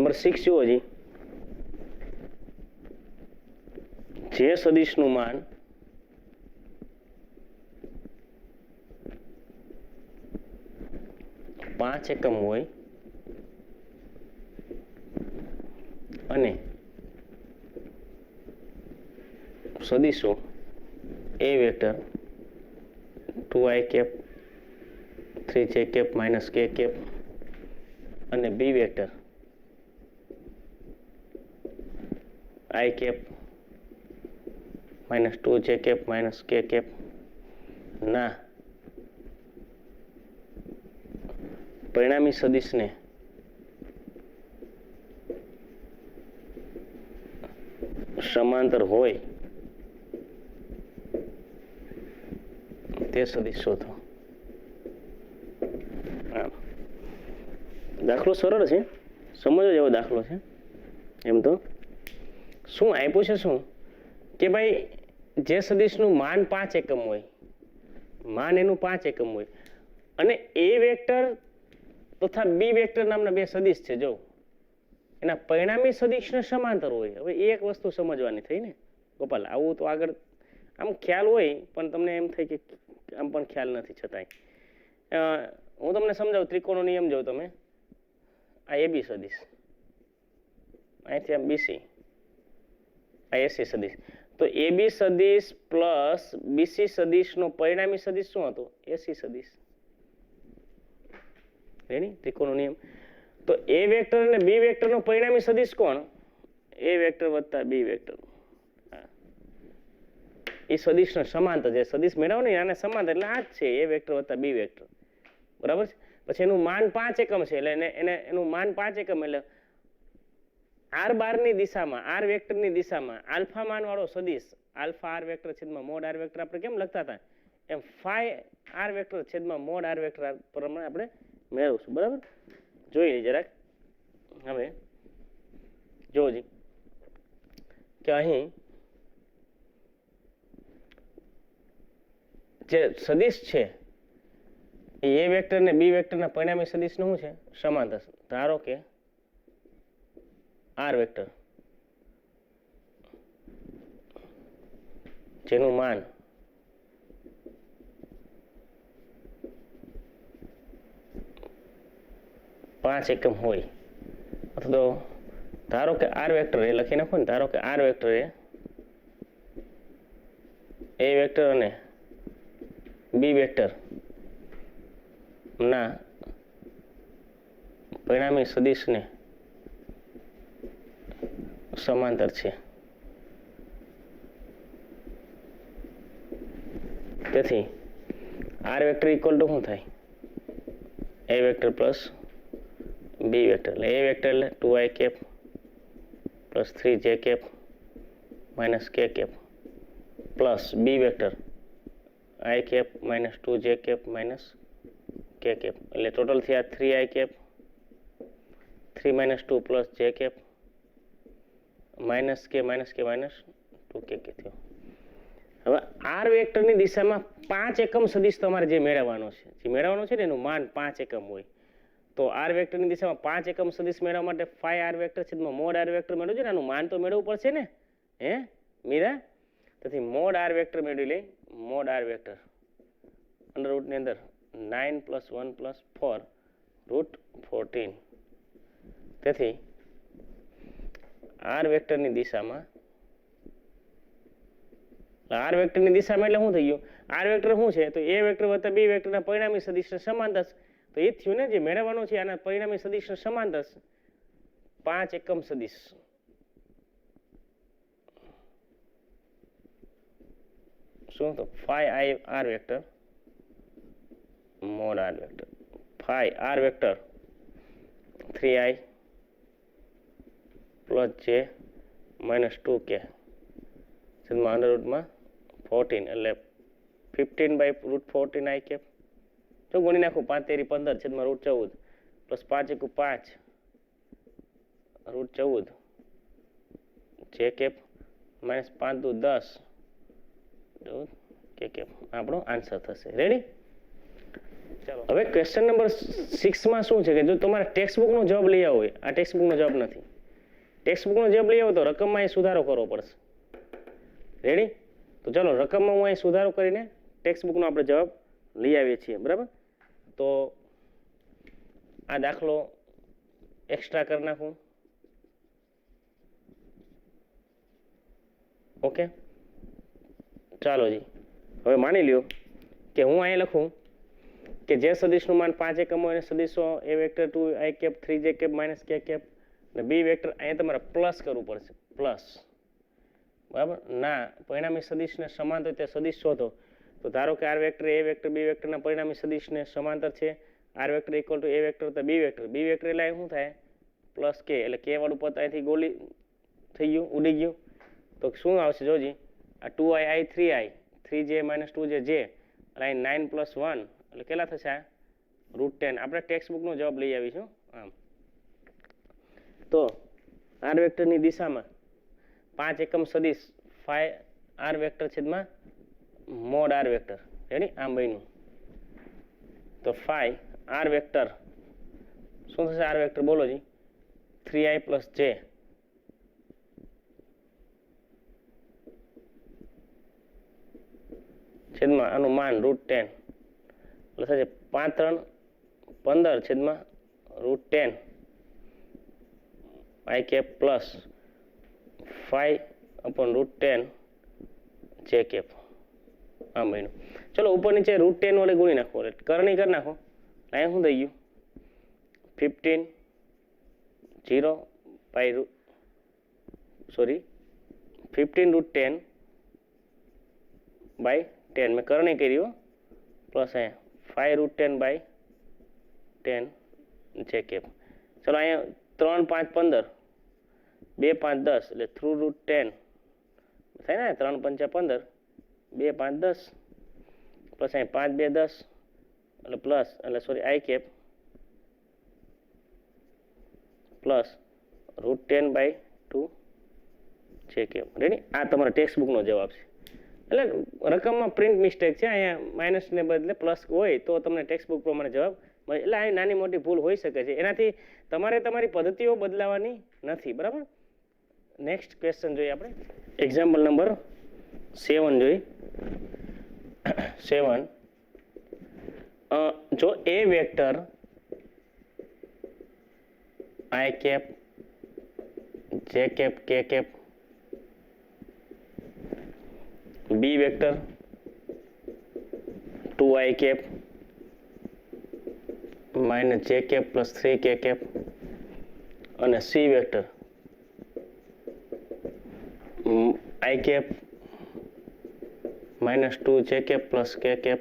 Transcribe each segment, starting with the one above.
Number 6 જુઓ જી, જે સદિશનું માન પાંચ એકમ હોય અને સદિશો A vector 2i cap 3j cap minus k cap અને B vector i cap minus 2j cap minus k cap ના પરિણામી સદિશને સમાંતર હોય તે સદિશ શોધો. દાખલો સરળ છે, સમજો જેવો દાખલો છે. એમ તો શું આપ્યું છે, શું કે ભાઈ જે સદિશનું માન 5 એકમ હોય, માન એનું 5 એકમ હોય અને એ વેક્ટર તથા બી વેક્ટર નામના બે સદિશ છે, જો એના પરિણામી સદિશને સમાંતર હોય. હવે એક વસ્તુ સમજવાની થઈ ને ગોપાલ, આવું તો આગળ આમ ખ્યાલ હોય પણ તમને એમ થાય કે આમ પણ ખ્યાલ નથી. છતાંય હું તમને સમજાવું, ત્રિકોણનો નિયમ જો તમે, આ એબી સદિશ, અહીંથી આમ બીસી, આ એસી સદિશ, તો એબી સદિશ પ્લસ બીસી સદિશનો પરિણામી સદિશ શું હતો? એસી સદિશ. રેડી? ત્રિકોણનો નિયમ. તો એ વેક્ટર અને બી વેક્ટરનો પરિણામી સદિશ કોણ? એ વેક્ટર વત્તા બી વેક્ટર. એ સદિશનો સમાંતર, જે સદિશ મેળવો ને આને સમાંતર, એટલે આ જ છે એ વેક્ટર વત્તા બી વેક્ટર. બરાબર છે? પછી એનું માન 5 એકમ છે, એટલે એનું માન 5 એકમ, એટલે r12 ની દિશામાં, r વેક્ટરની દિશામાં આલ્ફા માન વાળો સદિશ, આલ્ફા r વેક્ટર છેદમાં મોડ r વેક્ટર આપણે કેમ લખતા હતા એમ ફાઈ r વેક્ટર છેદમાં મોડ r વેક્ટર પ્રમાણે આપણે મેળવશું. બરાબર? જોઈ લઈએ જરાક. હવે જોજી કે અહીં જે સદિશ છે એ વેક્ટર ને બી વેક્ટરના પરિણામી સદિશનું શું છે? સમાંતર. ધારો કે r વેક્ટર જેનું માન 5 એકમ હોય, અથવા તો ધારો કે r વેક્ટર એ લખી નાખો ને, ધારો કે r વેક્ટર એ વેક્ટર અને બી વેક્ટર ના પરિણામી સદિશને સમાંતર છે. તેથી r વેક્ટર ઇક્વલ ટુ શું થાય? a vector plus B vector. એટલે a વેક્ટર એટલે 2i cap plus 3j cap minus k cap plus B vector i cap minus 2j cap minus k cap. એટલે ટોટલ થયા 3i cap 3 minus 2 plus j cap minus k minus 2k થયો. હવે r વેક્ટરની દિશામાં 5 એકમ સદિશ તમારે જે મેળવવાનો છે ને એનું માન 5 એકમ હોય, તો r વેક્ટરની દિશામાં 5 એકમ સદિશ મેળવવા માટે ફાઈ r વેક્ટર છેદમાં મોડ r વેક્ટર મેળવજો ને, આનું માન તો મેળવવું પડશે ને, હે મીરા? તેથી મોડ r વેક્ટર મેળવી લઈ. મોડ r વેક્ટર અંડર રૂટની અંદર 9 પ્લસ 1 પ્લસ 4 રૂટ 14. તેથી r વેક્ટરની દિશામાં, r વેક્ટરની દિશામાં એટલે શું થઈ ગયું? r વેક્ટર શું છે? તો a વેક્ટર વત્તા બી વેક્ટરના પરિણામી સદિશને સમાંતર. તો એ થયું ને, જે મેળવવાનું છે આના પરિણામી સદિશને સમાંતર 5 એકમ સદિશ. શું? તો phi i r vector mod r vector, phi r vector 3i plus j minus 2k છેદમાં અંડર રૂટમાં 14, એટલે 15 બાય રૂટ 14 i કેપ. જો ગુણી નાખું 5 તેરી 15 છેદમાં રૂટ 14 પ્લસ 5 એકુ 5 રૂટ 14 j કેપ માઇનસ 5 દુ 10 કે કેપ આપણો આન્સર થશે. રેડી? ચાલો હવે ક્વેશ્ચન નંબર 6 માં શું છે કે જો તમારે ટેક્સ્ટ બુકનો જવાબ લઈ આવો હોય, આ ટેક્સ્ટ બુકનો જવાબ નથી, ટેક્સ્ટ બુકનો જવાબ લઈ આવો તો રકમમાં અહીં સુધારો કરવો પડશે. રેડી? તો ચલો રકમમાં હું અહીં સુધારો કરીને ટેક્સ્ટ બુકનો આપણે જવાબ લઈ આવીએ છીએ. બરાબર? તો આ દાખલો એક્સ્ટ્રા કરી નાખું. ઓકે, ચાલો જી. હવે માની લ્યો કે હું અહીં લખું કે જે સદિશનું માન 5 એકમ હોય એને સદિશો A vector 2i cap 3j cap minus k cap અને બી વેક્ટર અહીંયા તમારે પ્લસ કરવું પડશે, પ્લસ. બરાબર? ના પરિણામી સદિશને સમાંતર તે સદિશ શોધો. તો ધારો કે R vector A vector B વેક્ટરના પરિણામી સદિશને સમાંતર છે. R vector equal to A vector તો બી વેક્ટર, બી વેક્ટર એટલે શું થાય પ્લસ કે, એટલે કે વાળું પદ અહીંથી ગોલી થઈ ગયું, ઉડી ગયું. તો શું આવશે જોજી, આ 2i i 3i 3j minus 2j j એટલે અહીં 9 + 1 એટલે કેટલા થશે આ √10. આપણે ટેક્સ્ટ બુકનો જવાબ લઈ આવીશું. આમ તો આર વેક્ટરની દિશામાં 5 એકમ સદિશ ફાઈ આર વેક્ટર છેદમાં મોડ આર વેક્ટર. રેડી? આમ બન્યું તો ફાઈ આર વેક્ટર શું થશે, આર વેક્ટર બોલો જી 3i + j છેદમાં આનું માન √10 એટલે થશે 5 3 15 છેદમાં √10 i cap plus 5/√10 j cap. આમ બન્યું. ચલો ઉપર નીચે √10 વડે ગુણી નાખો, એટલે કરણી કરી નાખો. અહીંયા શું થઈ ગયું 15 0 બાય 15 √10 બાય 10 મેં કરણી કરી પ્લસ અહીંયા 5√10/10 j કેપ. ચલો અહીંયા 3 5 15 2 5 10 એટલે થ્રુ √10 થાય ને, 3 5 15 2 5 10 પ્લસ અહીં 5 2 10 એટલે પ્લસ એટલે sorry i cap plus √10/2 j cap. Ready? આ તમારા ટેક્સ્ટ બુકનો જવાબ છે. એટલે રકમમાં પ્રિન્ટ મિસ્ટેક છે, અહીંયા માઇનસને બદલે પ્લસ હોય તો તમને ટેક્સ્ટ બુક પ્રમાણે જવાબ મળે. એટલે અહીં નાની મોટી ભૂલ હોઈ શકે છે, એનાથી તમારે તમારી પદ્ધતિઓ બદલાવાની નથી. બરાબર? નેક્સ્ટ ક્વેશ્ચન જોઈએ આપણે. એક્ઝામ્પલ નંબર 7 જોઈ. 7 જો A vector i cap j cap k cap B vector 2i cap minus j cap plus 3k cap અને C vector i cap minus 2j cap plus k cap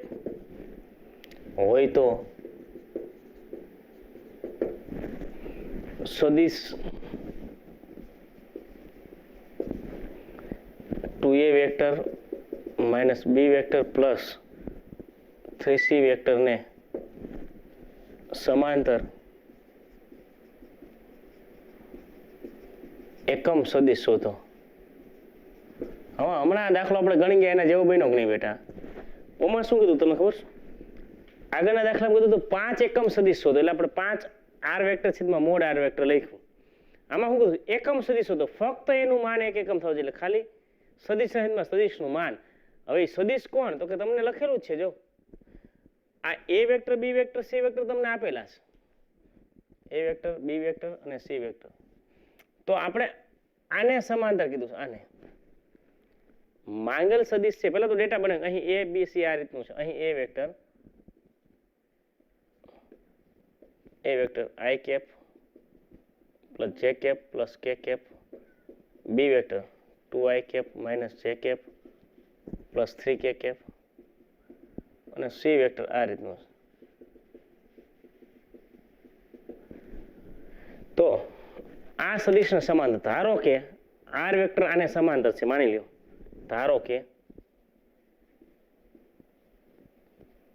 હોય તો સદિશ 2a vector minus B vector plus 3c વેક્ટરને સમાંતર એકમ સદિશ શોધો. હવે હમણાં દાખલો આપણે ગણી ગયા એના જેવો બન્યો કે નહીં બેટા? ઓમાં શું કીધું તમને ખબર છે? આગળના દાખલામાં કીધું તો 5 એકમ સદિશ શોધો, એટલે આપણે 5 આર વેક્ટર છેદમાં મોડ આર વેક્ટર લખ્યું. આમાં શું કીધું એકમ સદિશ શોધો, ફક્ત એનું માન 1 એકમ થવું જોઈએ, એટલે ખાલી સદિશ છેદમાં સદિશનું માન. હવે સદિશ કોણ? તો કે તમને લખેલું જ છે, જો આ એ વેક્ટર બી વેક્ટર સી વેક્ટર તમને આપેલા છે, એ વેક્ટર બી વેક્ટર અને સી વેક્ટર. તો આપણે આને સમાંતર કીધું છે, આને માંગેલ સદિશ છે. પહેલા તો ડેટા બને, અહીં એ બી સી આ રીતનું છે. અહીં A vector i cap plus j cap plus k cap, B vector 2i cap minus j cap plus 3k cap અને સી વેક્ટર આ રીતનું છે. તો આ સદિશને સમાંતર ધારો કે આર વેક્ટર આને સમાંતર છે, માની લ્યો. ધારો કે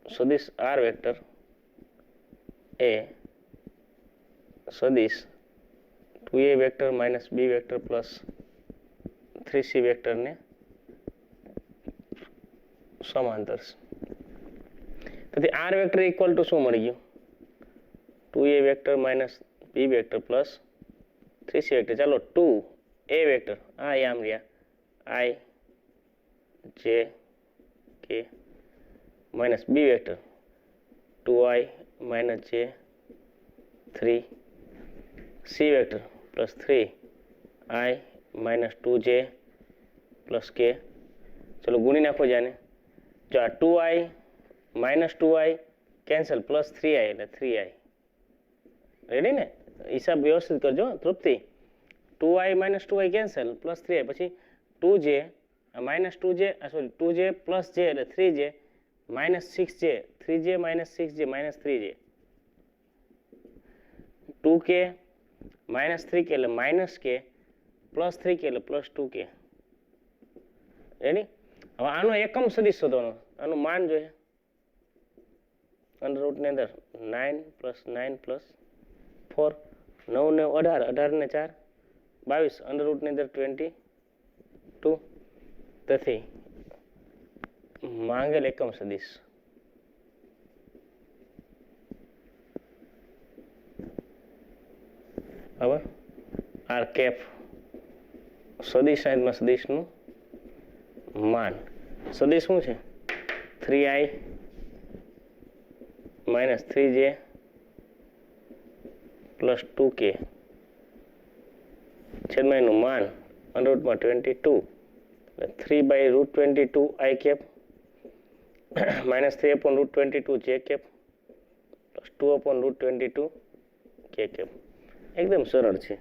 સદિશ આર વેક્ટર એ સદિશ 2a vector minus B vector plus 3c વેક્ટરને સમાંતર છે. તેથી આર વેક્ટર ઇક્વલ ટુ શું મળી ગયું? 2a vector minus B vector plus 3c vector. ચાલો 2a વેક્ટર આ આમ રહ્યા i j k minus B vector 2i minus j 3c vector plus 3i minus 2j plus k. ચલો ગુણી નાખો જાને. જો આ 2i minus 2i cancel plus 3i એટલે 3i. રેડી ને? હિસાબ વ્યવસ્થિત કરજો તૃપ્તિ. 2i minus 2i cancel plus 3i પછી 2j minus 2j sorry 2j plus j એટલે 3j minus 6j 3j minus 6j minus 3j 2k minus 3k એટલે minus k plus 3k એટલે plus 2k. Ready? હવે આનો એકમ સદિશ શોધવાનો. આનું માન જોઈએ અંડર રૂટની અંદર 9 પ્લસ 9 પ્લસ 4 9 ને 18 18 ને 4 22 અંડર રૂટની અંદર 22. તેથી માંગેલ એકમ સદિશ હવે આર કેપ સદિશ સાઈડમાં સદિશનું માન. સદિશ શું છે? 3i minus 3j plus 2k છેદમાં એનું માન અંડર રૂટમાં 22 એટલે 3/√22 i cap minus 3/√22 j cap plus 2/√22 k cap. એકદમ સરળ છે.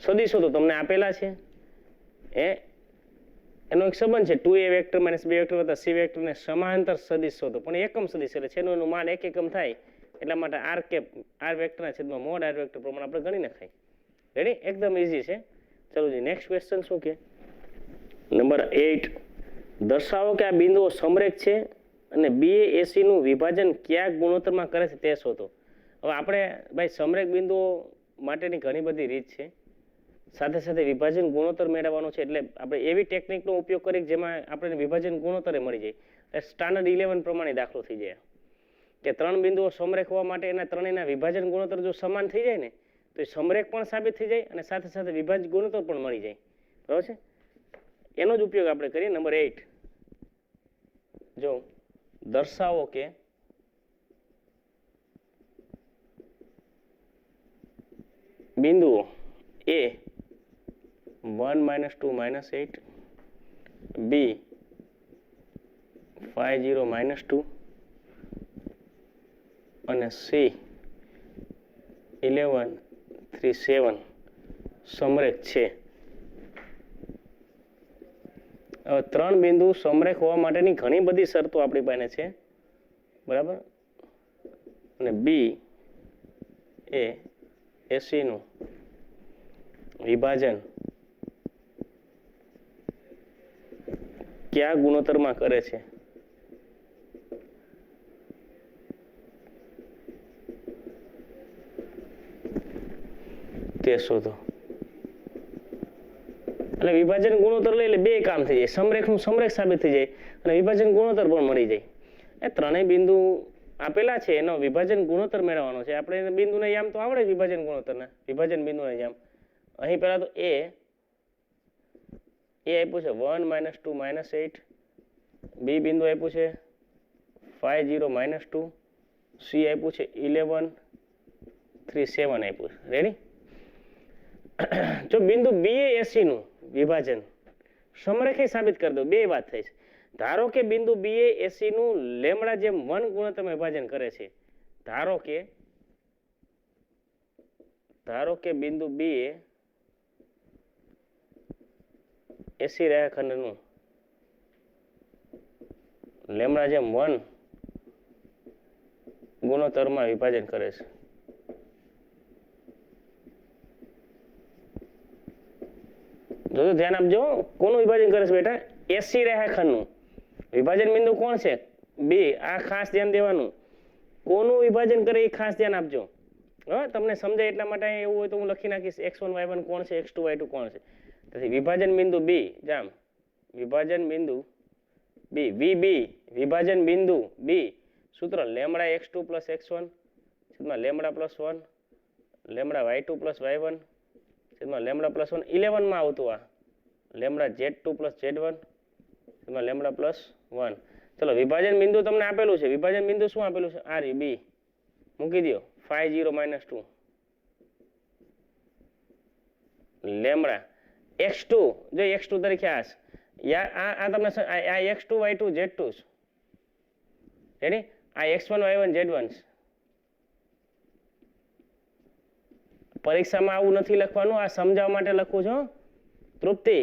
સદિશો તો તમને આપેલા છે. એનો એક સંબંધ છે 2a vector minus b vector વત્તા c વેક્ટરને સમાંતર સદિશ શોધો. પણ એકમ સદિશ એટલે છેનું એનું માન એક એકમ થાય એટલા માટે આર કેપ આર વેક્ટરના છેદમાં મોડ આર વેક્ટર પ્રમાણે આપણે ગણી નખાય. રેડી? એકદમ ઇઝી છે. ચલો જી નેક્સ્ટ ક્વેશ્ચન શું કે નંબર 8 દર્શાવો કે આ બિંદુઓ સમરેખ છે અને BAC નું વિભાજન કયા ગુણોત્તરમાં કરે છે તે શોધો. હવે આપણે ભાઈ સમરેખ બિંદુઓ માટેની ઘણી બધી રીત છે. સાથે સાથે વિભાજન ગુણોત્તર મેળવવાનો છે. એટલે આપણે એવી ટેકનિકનો ઉપયોગ કરીએ જેમાં આપણે વિભાજન ગુણોત્તરે મળી જાય. સ્ટાન્ડર્ડ 11 પ્રમાણે દાખલો થઈ જાય કે ત્રણ બિંદુઓ સમરેખ હોવા માટે એના ત્રણેયના વિભાજન ગુણોત્તર જો સમાન થઈ જાય ને તો એ સમરેખ પણ સાબિત થઈ જાય અને સાથે સાથે વિભાજન ગુણોત્તર પણ મળી જાય. બરાબર છે? એનો જ ઉપયોગ આપણે કરીએ. નંબર 8 જો દર્શાવો કે બિંદુઓ A 1 minus 2 minus 8 B 5 0 minus 2 અને C 11 3 7 સમરેખ છે. હવે ત્રણ બિંદુ સમરેખ હોવા માટેની ઘણી બધી શરતો આપણી પાસે છે. બરાબર? અને B એ AC નું વિભાજન કયા ગુણોત્તરમાં કરે છે તે શોધો. એટલે વિભાજન ગુણોત્તર લઈ એટલે બે કામ થઈ જાય. સમરેખનું સમરેખ સાબિત થઈ જાય અને વિભાજન ગુણોત્તર પણ મળી જાય. એ ત્રણેય બિંદુ આપેલા છે એનો વિભાજન ગુણોત્તર મેળવવાનો છે. આપણે બિંદુને યામ તો આવડે વિભાજન ગુણોત્તરના. વિભાજન બિંદુને યામ અહીં પહેલા તો એ આપ્યું છે 1 minus 2 minus 8 બી બિંદુ આપ્યું છે 5 0 minus 2 સી આપ્યું છે 11 3 7 આપ્યું છે. રેડી? જો બિંદુ બી એ એસી નું વિભાજન સમરેખી સાબિત કરી દો. બે વાત થઈ છે. ધારો કે બિંદુ બી એ એસી નું લેમડા જેમ 1 ગુણોત્તરમાં વિભાજન કરે છે. ધારો કે બિંદુ બી એ એસી રેખાખંડનું લેમડા જેમ 1 ગુણોત્તરમાં વિભાજન કરે છે. જોજો ધ્યાન આપજો. કોનું વિભાજન કરે છે બેટા? એસી રેખાખંડનું વિભાજન બિંદુ કોણ છે? બે. આ ખાસ ધ્યાન દેવાનું. કોનું વિભાજન કરે એ ખાસ ધ્યાન આપજો. હા, તમને સમજાય એટલા માટે એવું હોય તો હું લખી નાખીશ x1 y1 કોણ છે, x2 y2 કોણ છે. તેથી વિભાજન બિંદુ બી જામ વિભાજન બિંદુ બી VB વિભાજન બિંદુ બી સૂત્ર લેમડા x2 પ્લસ x1 છેદમાં lambda plus 1 lambda y2 plus y1 છેદમાં લેમડા પ્લસ 1 11 માં આવતું આ લેમડા z2 પ્લસ z1 છેદમાં લેમડા પ્લસ 1. ચલો વિભાજન બિંદુ તમને આપેલું છે. વિભાજન બિંદુ શું આપેલું છે? આ રી બી મૂકી દો 5 0 -2 લેમડા x2 જો x2 તરીકે આ તમને આ x2 y2 z2 રેડી આ x1 y1 z1 પરીક્ષામાં આવું નથી લખવાનું, આ સમજાવવા માટે લખું છું. તૃપ્તિ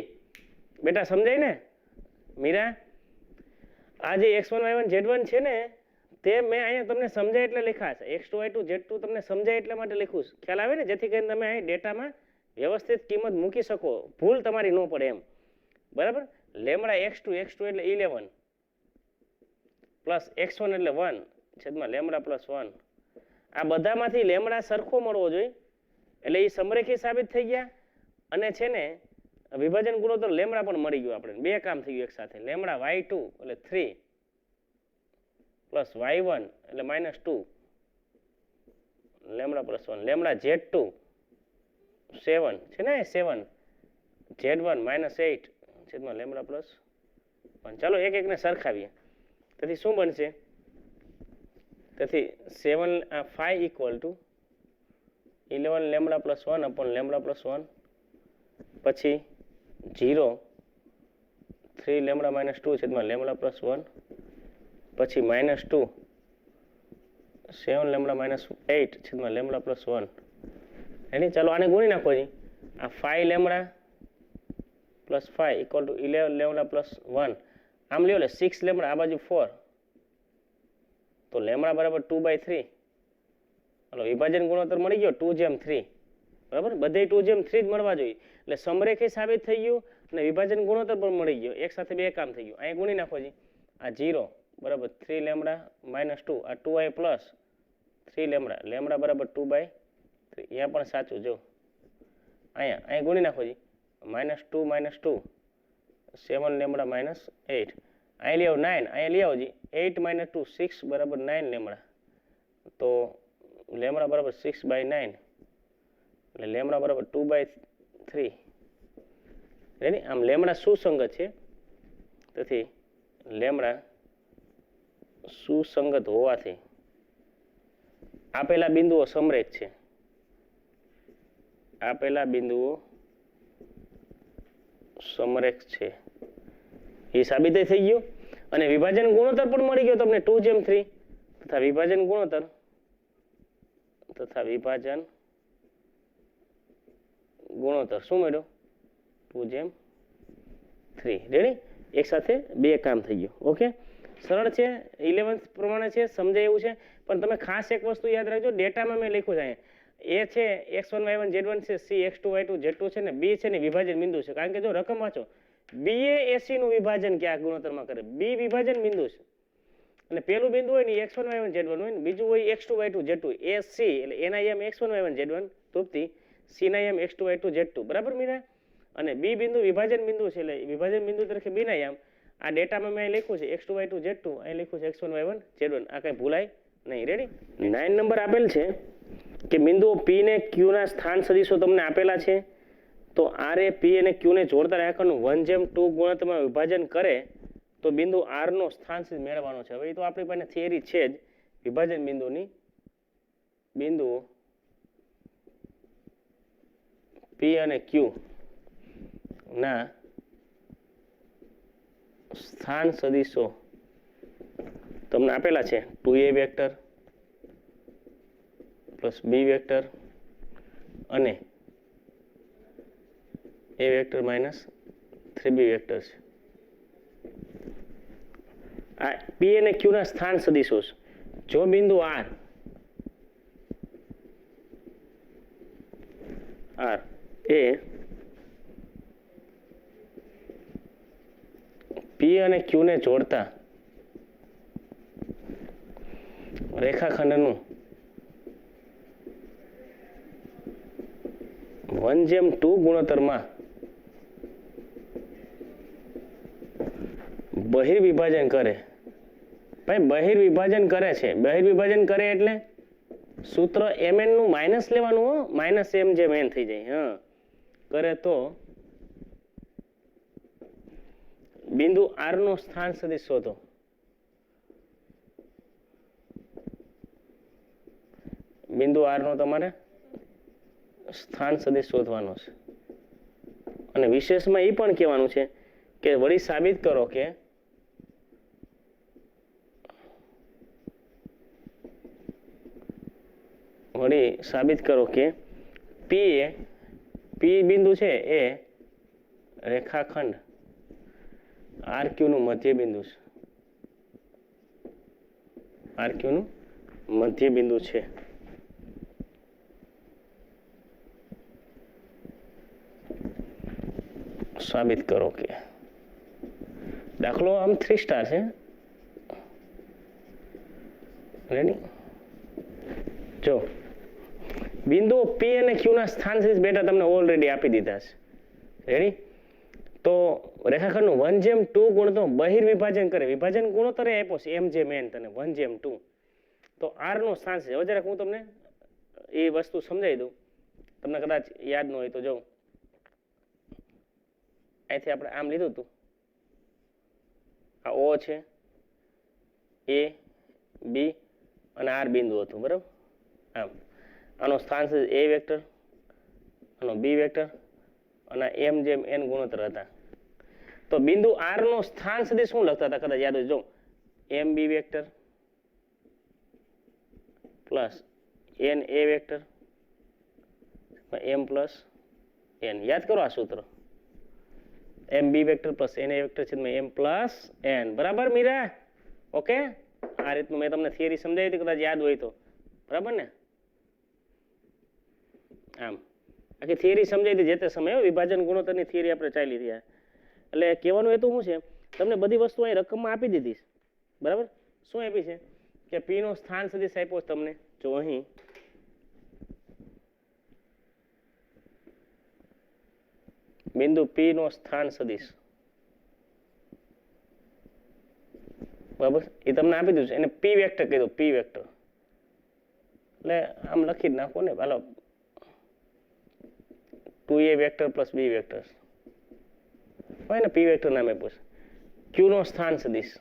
બેટા સમજાય ને? મીરા આ જે x1 y1 z1 છે ને તે મેં અહીંયા તમને સમજાય એટલે લખ્યા છે. x2 y2 z2 તમને સમજાય એટલા માટે લખ્યું છે. ખ્યાલ આવે ને? જેથી કરીને તમે અહીં ડેટામાં વ્યવસ્થિત કિંમત મૂકી શકો, ભૂલ તમારી ન પડે એમ. બરાબર. લેમડા x2 એટલે 11 પ્લસ x1 એટલે 1 છેદમાં લેમડા પ્લસ 1. આ બધામાંથી લેમડા સરખો મળવો જોઈએ એટલે એ સમરેખી સાબિત થઈ ગયા અને છે ને વિભાજન ગુણોત્તર લેમડા પણ મળી ગયું. આપણે બે કામ થઈ ગયું એક સાથે. લેમડા y2 એટલે 3 પ્લસ y1 એટલે -2 લેમડા પ્લસ 1 લેમડા z2 7 છે ને 7 z1 -8 છેદમાં લેમડા પ્લસ 1. ચાલો એક એકને સરખાવીએ. તેથી શું બનશે? તેથી 5 equal to 11 lambda plus 1 upon lambda plus 1 પછી 0 3 લેમડા -2 છેદમાં લેમડા પ્લસ 1 પછી -2 7 લેમડા -8 છેદમાં લેમડા પ્લસ 1. એની ચાલો આને ગુણી નાખો જી. આ 5 lambda plus 5 equal to 11 lambda plus 1. આમ લ્યો એટલે 6 લેમડા આ બાજુ 4 તો લેમડા બરાબર 2/3. હાલો વિભાજન ગુણોત્તર મળી ગયો 2:3. બરાબર. બધે 2:3 જ મળવા જોઈએ એટલે સમરેખી સાબિત થઈ ગયું અને વિભાજન ગુણોત્તર પણ મળી ગયો. એક સાથે બે કામ થઈ ગયું. અહીંયા ગુણી નાખો જી. આ 0 બરાબર 3 લેમડા -2 આ 2i પ્લસ 3 લેમડા લેમડા બરાબર 2/3. અહીંયા પણ સાચું જો અહીંયા ગુણી નાખો જી. -2 -2 7 લેમડા -8 અહીંયા લઈ આવો 9 અહીંયા લઈ આવો જી 8 - 2 6 બરાબર 9 લેમડા તો લેમડા બરાબર 6/9 એટલે લેમડા બરાબર 2/3. રેડી. આમ લેમડા સુસંગત છે તેથી લેમડા સુસંગત હોવાથી આપેલા બિંદુઓ સમરેખ છે. આપેલા બિંદુઓ સમરેખ છે એ સાબિત થઈ ગયું અને વિભાજન ગુણોત્તર પણ મળી ગયો તમને 2:3 તથા વિભાજન ગુણોત્તર શું મળ્યો? 2:3. રેડી. એક સાથે બે કામ થઈ ગયું. ઓકે સરળ છે. 11th પ્રમાણે છે, સમજાય એવું છે. પણ તમે ખાસ એક વસ્તુ યાદ રાખજો, ડેટામાં મેં લખ્યું છે અહીંયા એ છે x1 y1 z1 છે, c x2 y2 z2 છે ને b છે ને વિભાજન બિંદુ છે. કારણ કે જો રકમ વાંચો b એ ac નું વિભાજન ક્યાં ગુણોત્તરમાં કરે? b વિભાજન બિંદુ છે અને પેલું બિંદુ હોય ને x1 y1 z1 હોય ને બીજું હોય x2 y2 z2 એ c એટલે એના એમ x1 y1 z1 તૃપ્તિ c ના એમ x2 y2 z2. બરાબર મીરા? અને b બિંદુ વિભાજન બિંદુ છે એટલે વિભાજન બિંદુ તરીકે b ના એમ આ ડેટામાં મેં લખ્યું છે x2 y2 z2 અહીં લખ્યું છે x1 y1 z1. આ કઈ ભૂલાય નહીં. રેડી. 9 નંબર આપેલ છે કે બિંદુઓ p ને q ના સ્થાન સદિશો તમને આપેલા છે તો r એ p અને q ને જોડતા રેખાખંડનું 1:2 ગુણોત્તરમાં વિભાજન કરે તો બિંદુ r નો સ્થાન સદિશ મેળવવાનો છે. હવે એ તો આપણી પાસે થિયરી છે જ વિભાજન બિંદુની. બિંદુઓ p અને q ના સ્થાન સદિશો તમને આપેલા છે 2a vector plus b vector અને a vector minus 3b vector છે. આ p અને q ના સ્થાન સદિશો છે. જો બિંદુ r એ p અને q ને જોડતા રેખાખંડનું 1:2 ગુણોત્તરમાં બહિર્વિભાજન કરે ભાઈ બહિર્વિભાજન કરે છે, બહિર્વિભાજન કરે એટલે સૂત્ર mn નું માઇનસ લેવાનું હો, માઇનસ m જેમ n થઈ જાય. હા કરે તો બિંદુ r નો સ્થાન સદિશ શોધો. બિંદુ r નો તમારે સ્થાન સદિશ શોધવાનો છે. અને વિશેષમાં એ પણ કહેવાનું છે કે વળી સાબિત કરો કે P બિંદુ છે એ રેખાખંડ RQ નું મધ્ય બિંદુ છે. RQ નું મધ્ય બિંદુ છે. સાબિત કરો કે દાખલો આમ 3 સ્ટાર છે. રેડી? જો બિંદુઓ P અને Q ના સ્થાન સદિશ બેટા તમને ઓલરેડી આપી દીધા છે. રેડી? તો રેખાખંડનું 1:2 ગુણોત્તર બહિર્વિભાજન કરે, વિભાજન ગુણોત્તર આપ્યો છે m/n તને 1:2. તો r નું સ્થાન છે. હવે જરાક હું તમને એ વસ્તુ સમજાવી દઉં, તમને કદાચ યાદ ન હોય તો જો અહીંથી આપણે આમ લીધું હતું, આ O છે, A B અને R બિંદુ હતું, બરાબર? આમ આનો સ્થાન છે A વેક્ટર, આનો B વેક્ટર અને m/n ગુણોત્તર હતા. તો બિંદુ R નો સ્થાન સદિશ શું લખતા હતા કદાચ યાદ હોય જો mb vector plus na vector m plus n. યાદ કરો આ સૂત્ર, mb vector plus na vector છે m પ્લસ n. બરાબર મીરા? ઓકે, આ રીતનું મેં તમને થિયરી સમજાવી હતી, કદાચ યાદ હોય તો. બરાબર ને? આમ આખી થિયરી સમજાવી હતી જે તે સમયે, વિભાજન ગુણોત્તરની થિયરી આપણે ચાલી રહ્યા. એટલે કહેવાનું હેતુ શું છે, તમને બધી વસ્તુ અહીં રકમમાં આપી દીધી છે. બરાબર? શું આપી છે કે P નો સ્થાન સદિશ આપ્યો તમને, જો અહીં બિંદુ P નો સ્થાન સદિશ, બરાબર? એ તમને આપી દીધું છે, એને P વેક્ટર કહી દો, P વેક્ટર. એટલે આમ લખી જ નાખો ને, હાલો 2a vector plus b vector હોય ને, P વેક્ટર નામ આપ્યું છે. Q નો સ્થાન સદિશ,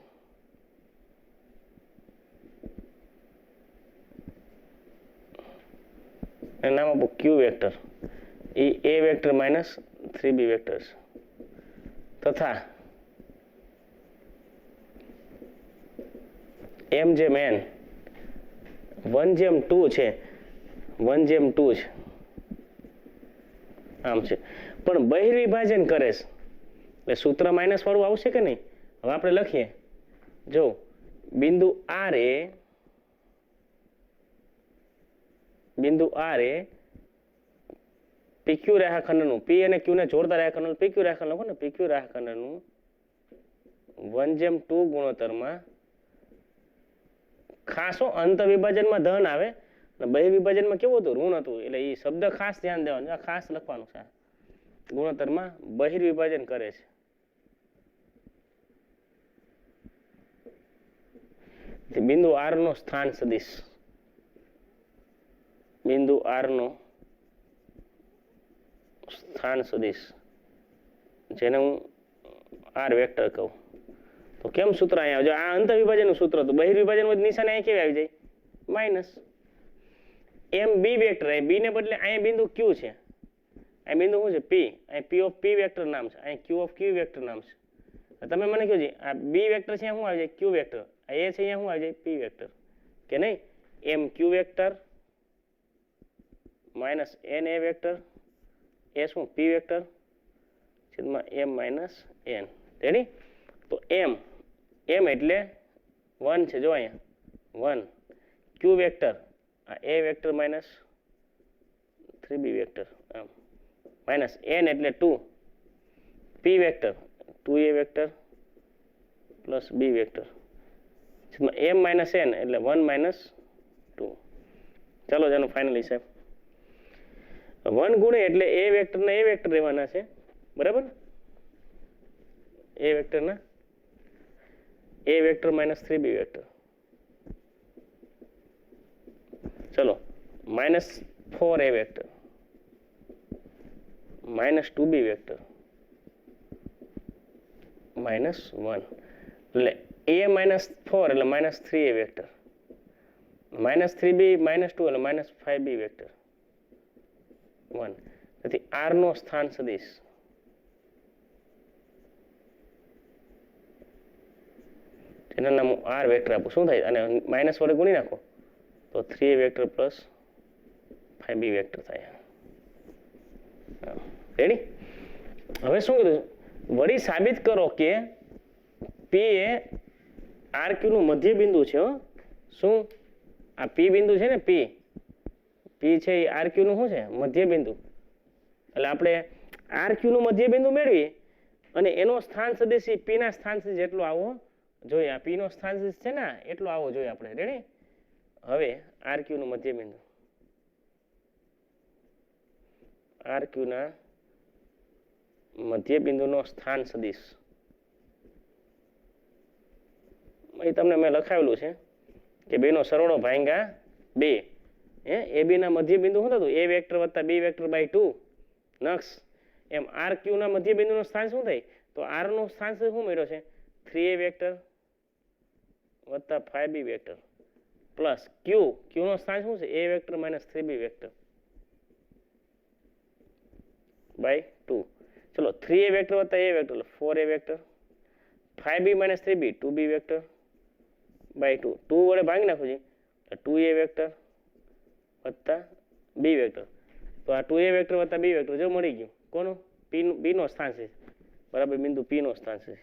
નામ આપો Q vector, A a vector minus 3b vector તથા m/n 1:2 છે, 1:2 છે, આમ છે. પણ બહિર્વિભાજન કરે છે એટલે સૂત્ર માઇનસ વાળું આવશે કે નહીં? હવે આપણે લખીએ, જો બિંદુ R એ PQ રેખાખંડનું, P અને Q ને જોડતા રેખાખંડનું PQ રેખાખંડ લખો ને, PQ રેખાખંડનું 1:2 ગુણોત્તરમાં ખાસો અંત વિભાજનમાં ધન આવે અને બહિર્વિભાજનમાં કેવું હતું? ઋણ હતું. એટલે એ શબ્દ ખાસ ધ્યાન દેવાનું, આ ખાસ લખવાનું છે. ગુણોત્તરમાં બહિર્વિભાજન કરે છે. બિંદુ R નો સ્થાન સદિશ, બિંદુ R નો સ્થાન સદિશ જેને હું R વેક્ટર કહું. તો કેમ સૂત્ર અહીંયા આવજો? આ અંત વિભાજનનું સૂત્ર હતું. બહિર્વિભાજન નિશાની અહીં કેવી આવી જાય? માઇનસ. mb વેક્ટર, અહીં b ને બદલે અહીંયા બિંદુ Q છે, અહીં બિંદુ શું છે? P. અહીં P ઓફ P વેક્ટર નામ છે, અહીં Q ઓફ Q વેક્ટર નામ છે. તમે મને કહો છે આ b વેક્ટર છે, શું આવી જાય? Q vector. આ a છે, અહીંયા શું આવી જાય? P વેક્ટર કે નહીં? mq vector minus na vector, એ શું? P વેક્ટર છેદમાં m માઇનસ n. રેડી? તો m એટલે 1 છે, જો અહીંયા 1. Q વેક્ટર આ a vector minus 3b vector, આમ માઇનસ n એટલે 2. P vector 2a vector plus b vector છેદમાં m માઇનસ n એટલે 1 માઇનસ 2. ચાલો જાનો ફાઇનલી સાહેબ 1 ગુણે એટલે a વેક્ટરના a વેક્ટર રહેવાના છે. બરાબર? a વેક્ટરના a vector minus 3b vector ચલો -4a વેક્ટર -2b વેક્ટર -1 એટલે a -4 એટલે -3a વેક્ટર -3b -2 એટલે -5b વેક્ટર 1 તેથી r નો સ્થાન સદિશ એના નામ r વેક્ટર આપું શું થાય અને માઇનસ વડે ગુણી નાખો તો 3a vector plus 5b vector થાય રેડી હવે શું કીધું વળી સાબિત કરો કે p એ rq નું મધ્ય બિંદુ છે શું આ p બિંદુ છે ને p છે એ rq નું શું છે મધ્ય બિંદુ એટલે આપણે rq નું મધ્ય બિંદુ મેળવી અને એનો સ્થાન સદિશ p ના સ્થાન સદિશ જેટલો આવો જોઈએ આ p નો સ્થાન સદિશ છે ને એટલો આવો જોઈએ આપણે રેડી હવે rq નું મધ્ય બિંદુ rq ના મધ્ય બિંદુનો સ્થાન સદિશ અહીં તમને મેં લખાવેલું છે કે બેનો સરવાળો ભાંગ્યા 2 એ બી ના મધ્ય બિંદુ શું થતું a વેક્ટર વત્તા b વેક્ટર બાય 2 નક્ષ એમ rq ના મધ્ય બિંદુનું સ્થાન શું થાય તો r નું સ્થાન શું મળ્યો છે 3a વેક્ટર વત્તા 5b વેક્ટર પ્લસ q નો સ્થાન શું છે a vector minus 3b vector by 2 ચલો 3a વેક્ટર વત્તા a vector 4a vector 5b minus 3b 2b vector by 2 2 વડે ભાંગી નાખો છે 2a વેક્ટર વત્તા b વેક્ટર તો આ 2a વેક્ટર વત્તા b વેક્ટર જો મળી ગયું કોનું b નો સ્થાન છે બરાબર બિંદુ p નો સ્થાન છે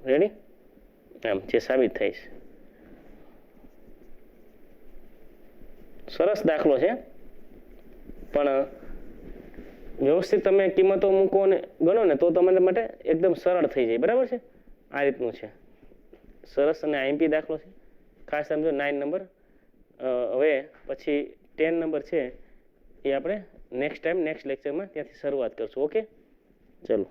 રેડી આમ જે સાબિત થાય છે સરસ દાખલો છે પણ વ્યવસ્થિત તમે કિંમતો મૂકો ને ગણો ને તો તમારા માટે એકદમ સરળ થઈ જાય બરાબર છે આ રીતનું છે સરસ અને આઈએમપી દાખલો છે ખાસ સમજો 9 નંબર હવે પછી 10 નંબર છે એ આપણે નેક્સ્ટ ટાઈમ નેક્સ્ટ લેક્ચરમાં ત્યાંથી શરૂઆત કરશું ઓકે ચલો